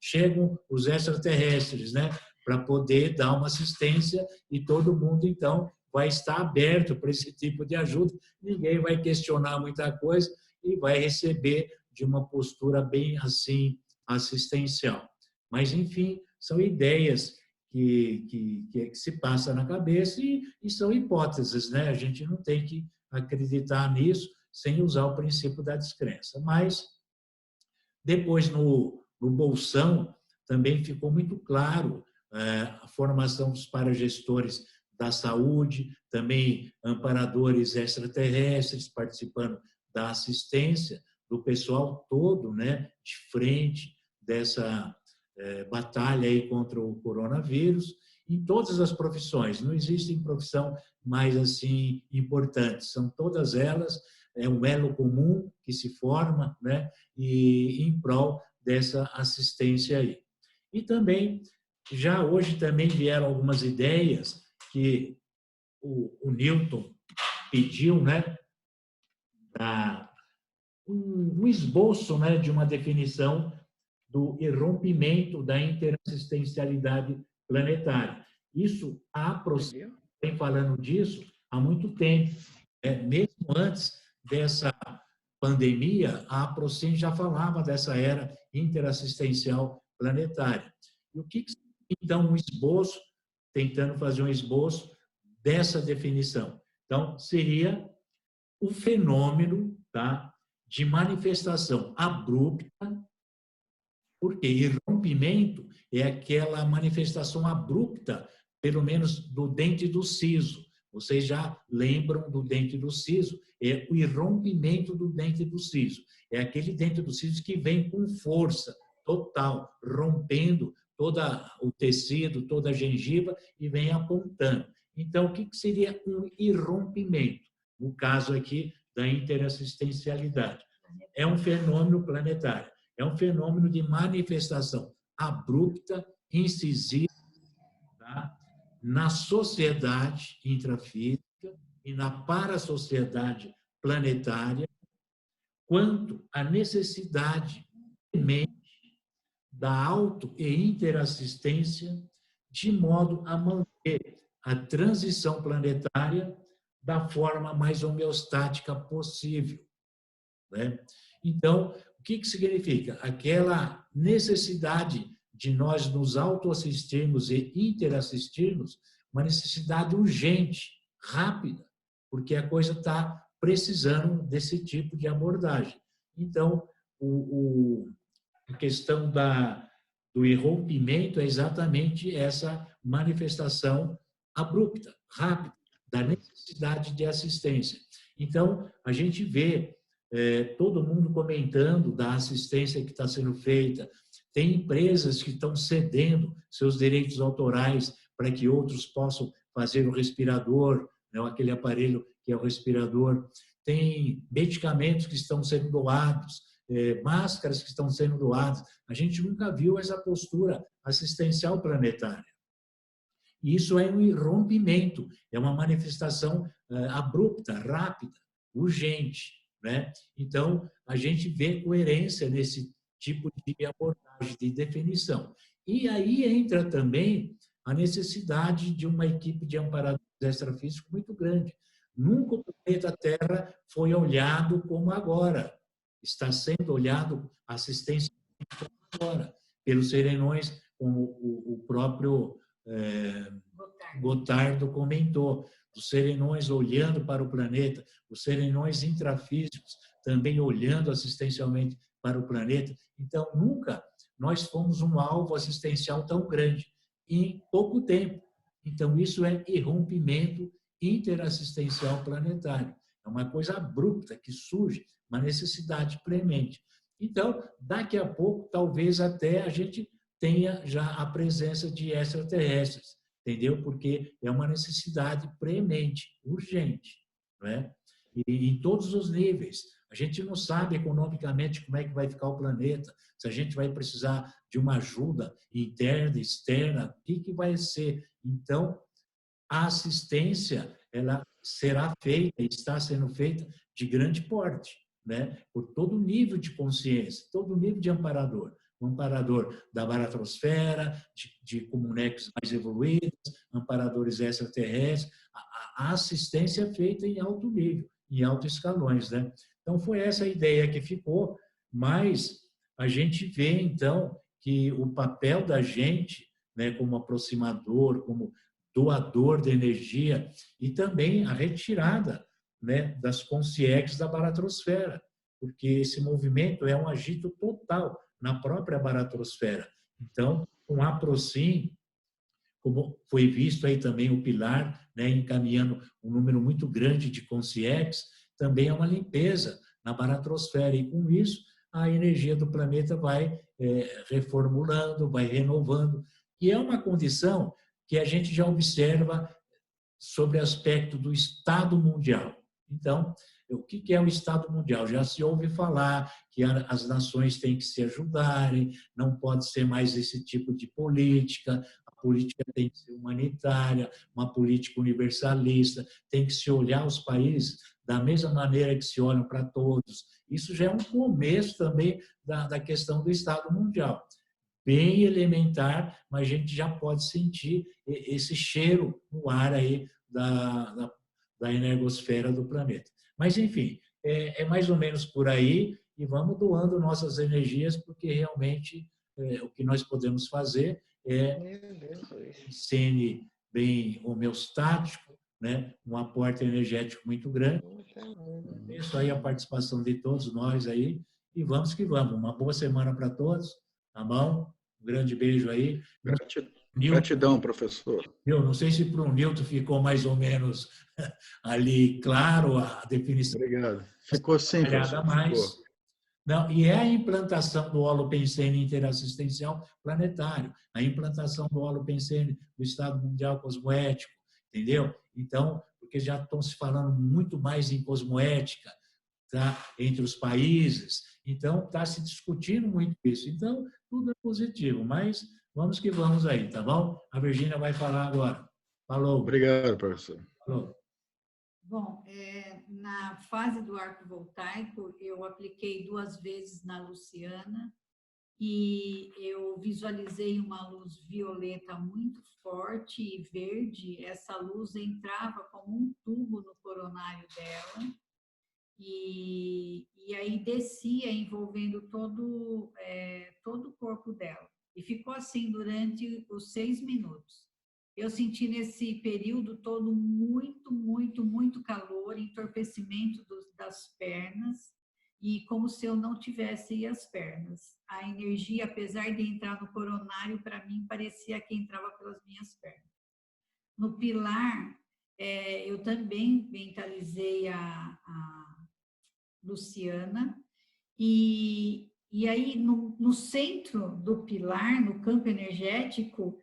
[SPEAKER 13] chegam os extraterrestres, né? Para poder dar uma assistência e todo mundo, então, vai estar aberto para esse tipo de ajuda. Ninguém vai questionar muita coisa e vai receber de uma postura bem, assim, assistencial. Mas, enfim, são ideias que se passa na cabeça e são hipóteses, né? A gente não tem que acreditar nisso sem usar o princípio da descrença. Mas, depois, no Bolsão, também ficou muito claro a formação dos paragestores da saúde, também amparadores extraterrestres participando da assistência do pessoal todo, né, de frente dessa batalha aí contra o coronavírus, em todas as profissões. Não existe profissão mais assim importante, são todas elas um elo comum que se forma, né, e em prol dessa assistência aí. E também, já hoje também vieram algumas ideias que o Newton pediu, né, um esboço, né, de uma definição do irrompimento da interassistencialidade planetária. Isso, a APROCIM vem falando disso há muito tempo. Mesmo antes dessa pandemia, a APROCIM já falava dessa era interassistencial planetária. E o que então, um esboço, tentando fazer um esboço dessa definição? Então, seria o fenômeno, tá, de manifestação abrupta, porque irrompimento é aquela manifestação abrupta, pelo menos do dente do siso. Vocês já lembram do dente do siso? É o irrompimento do dente do siso. É aquele dente do siso que vem com força total, rompendo todo o tecido, toda a gengiva e vem apontando. Então, o que seria um irrompimento? No caso aqui da interassistencialidade. É um fenômeno planetário. É um fenômeno de manifestação abrupta, incisiva, tá, na sociedade intrafísica e na parasociedade planetária, quanto à necessidade da auto- e interassistência, de modo a manter a transição planetária da forma mais homeostática possível, né? Então, o que significa? Aquela necessidade de nós nos autoassistirmos e interassistirmos, uma necessidade urgente, rápida, porque a coisa está precisando desse tipo de abordagem. Então, a questão do irrompimento é exatamente essa manifestação abrupta, rápida, da necessidade de assistência. Então, a gente vê todo mundo comentando da assistência que está sendo feita. Tem empresas que estão cedendo seus direitos autorais para que outros possam fazer o respirador, né, aquele aparelho que é o respirador. Tem medicamentos que estão sendo doados, máscaras que estão sendo doadas. A gente nunca viu essa postura assistencial planetária. E isso é um irrompimento, é uma manifestação abrupta, rápida, urgente, né? Então, a gente vê coerência nesse tipo de abordagem, de definição. E aí entra também a necessidade de uma equipe de amparadores extrafísicos muito grande. Nunca o planeta Terra foi olhado como agora. Está sendo olhado assistência agora, pelos serenões, como o próprio Gotardo comentou, os serenões olhando para o planeta, os serenões intrafísicos também olhando assistencialmente para o planeta. Então, nunca nós fomos um alvo assistencial tão grande em pouco tempo. Então, isso é irrompimento interassistencial planetário. É uma coisa abrupta que surge, uma necessidade premente. Então, daqui a pouco, talvez até a gente tenha já a presença de extraterrestres, entendeu? Porque é uma necessidade premente, urgente, não é? E em todos os níveis. A gente não sabe economicamente como é que vai ficar o planeta, se a gente vai precisar de uma ajuda interna, externa, o que vai ser. Então, a assistência, ela será feita, está sendo feita de grande porte, né? Por todo nível de consciência, todo nível de amparador. O amparador da baratrosfera, de comunex mais evoluídos, amparadores extraterrestres. A assistência é feita em alto nível, em altos escalões, né? Então, foi essa a ideia que ficou, mas a gente vê, então, que o papel da gente, né, como aproximador, como doador de energia, e também a retirada, né, das consciex da baratrosfera, porque esse movimento é um agito total na própria baratrosfera. Então, com a APROCIM, como foi visto aí também o Pilar, né, encaminhando um número muito grande de consciex, também é uma limpeza na baratrosfera, e com isso a energia do planeta vai reformulando, vai renovando, e é uma condição que a gente já observa sobre o aspecto do Estado mundial. Então, O que é o Estado Mundial? Já se ouve falar que as nações têm que se ajudarem, não pode ser mais esse tipo de política, a política tem que ser humanitária, uma política universalista, tem que se olhar os países da mesma maneira que se olham para todos. Isso já é um começo também da questão do Estado Mundial. Bem elementar, mas a gente já pode sentir esse cheiro no ar aí da energosfera do planeta. Mas, enfim, é mais ou menos por aí e vamos doando nossas energias, porque realmente o que nós podemos fazer é um CN bem homeostático, né? Um aporte energético muito grande. Isso aí a participação de todos nós aí e vamos que vamos. Uma boa semana para todos, tá bom? Um grande beijo aí.
[SPEAKER 5] Gratidão, professor.
[SPEAKER 13] Eu não sei se para o Nilton ficou mais ou menos ali claro a definição.
[SPEAKER 5] Obrigado. Ficou sim, professor.
[SPEAKER 13] Mais. Não, e é a implantação do holopensene interassistencial planetário, a implantação do holopensene do Estado Mundial Cosmoético, entendeu? Então, porque já estão se falando muito mais em cosmoética, tá? Entre os países, então está se discutindo muito isso. Então, tudo é positivo, mas vamos que vamos aí, tá bom? A Virgínia vai falar agora. Falou.
[SPEAKER 5] Obrigado, professor.
[SPEAKER 13] Falou.
[SPEAKER 1] Bom, na fase do arco voltaico, eu apliquei 2 vezes na Luciana e eu visualizei uma luz violeta muito forte e verde. Essa luz entrava como um tubo no coronário dela e aí descia envolvendo todo o corpo dela. E ficou assim durante os 6 minutos. Eu senti nesse período todo muito calor, entorpecimento das pernas e como se eu não tivesse as pernas. A energia, apesar de entrar no coronário, para mim parecia que entrava pelas minhas pernas. No pilar, eu também mentalizei a Luciana e aí no centro do pilar, no campo energético,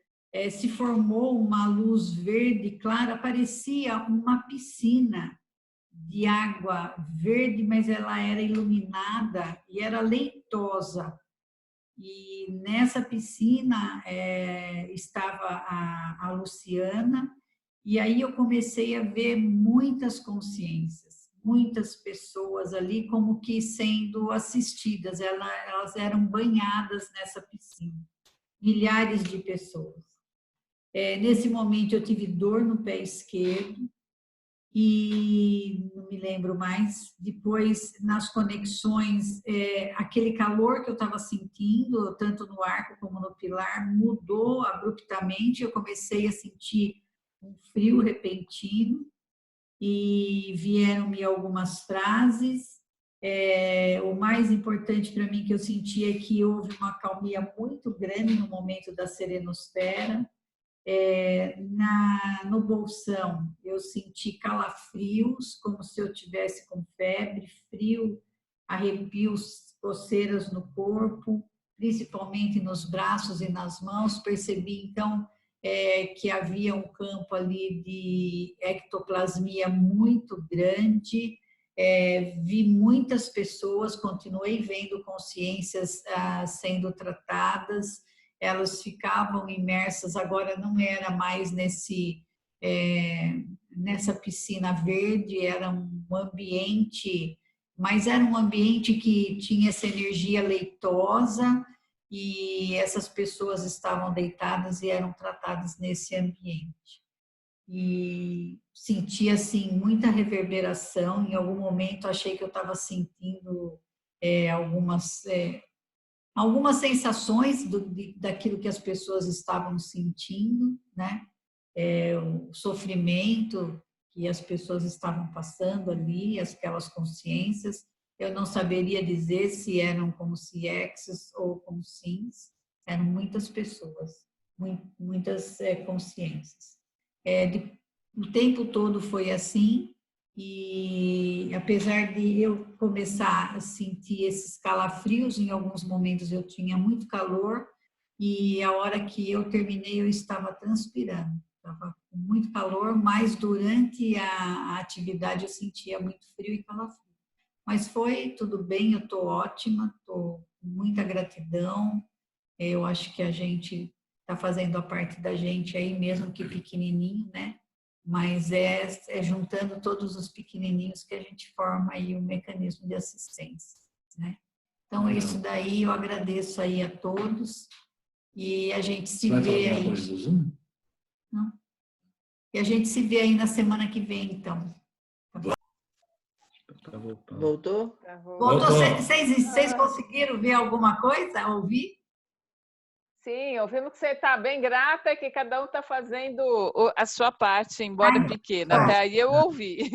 [SPEAKER 1] se formou uma luz verde clara, parecia uma piscina de água verde, mas ela era iluminada e era leitosa. E nessa piscina estava a Luciana, e aí eu comecei a ver muitas consciências, muitas pessoas ali como que sendo assistidas, elas eram banhadas nessa piscina, milhares de pessoas. Nesse momento eu tive dor no pé esquerdo e não me lembro mais. Depois, nas conexões, aquele calor que eu estava sentindo, tanto no arco como no pilar, mudou abruptamente. Eu comecei a sentir um frio repentino e vieram-me algumas frases. O mais importante para mim que eu senti é que houve uma calmia muito grande no momento da serenosfera. No bolsão eu senti calafrios, como se eu tivesse com febre, frio, arrepios, coceiras no corpo, principalmente nos braços e nas mãos. Percebi então que havia um campo ali de ectoplasmia muito grande. Vi muitas pessoas, continuei vendo consciências sendo tratadas. Elas ficavam imersas, agora não era mais nessa piscina verde, era um ambiente, mas era um ambiente que tinha essa energia leitosa e essas pessoas estavam deitadas e eram tratadas nesse ambiente. E senti, assim, muita reverberação. Em algum momento achei que eu estava sentindo algumas sensações daquilo que as pessoas estavam sentindo, né? O sofrimento que as pessoas estavam passando ali, aquelas consciências. Eu não saberia dizer se eram como CXs ou como SINs, eram muitas pessoas, muitas consciências. O tempo todo foi assim. E apesar de eu começar a sentir esses calafrios, em alguns momentos eu tinha muito calor e a hora que eu terminei eu estava transpirando. estava com muito calor, mas durante a atividade eu sentia muito frio e calafrio. Mas foi tudo bem, eu estou ótima, estou com muita gratidão. Eu acho que a gente está fazendo a parte da gente aí, mesmo que pequenininho, né? Mas é juntando todos os pequenininhos que a gente forma aí o mecanismo de assistência, né? Então, isso daí eu agradeço aí a todos e a gente se vê aí. Não? E a gente se vê aí na semana que vem, então.
[SPEAKER 3] Tá voltou?
[SPEAKER 1] Voltou. Vocês conseguiram ver alguma coisa? Ouvir?
[SPEAKER 8] Sim, ouvimos que você está bem grata e que cada um está fazendo a sua parte, embora pequena. Até aí eu ouvi.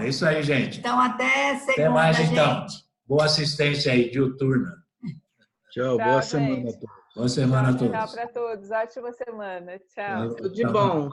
[SPEAKER 13] É isso aí, gente.
[SPEAKER 1] Então, até segunda,
[SPEAKER 13] até mais, então.
[SPEAKER 1] gente.
[SPEAKER 13] Boa assistência aí, diuturna.
[SPEAKER 5] Tchau, boa semana a todos.
[SPEAKER 13] Boa semana a todos.
[SPEAKER 8] Tchau para todos. Ótima semana. Tchau.
[SPEAKER 3] Tudo de bom.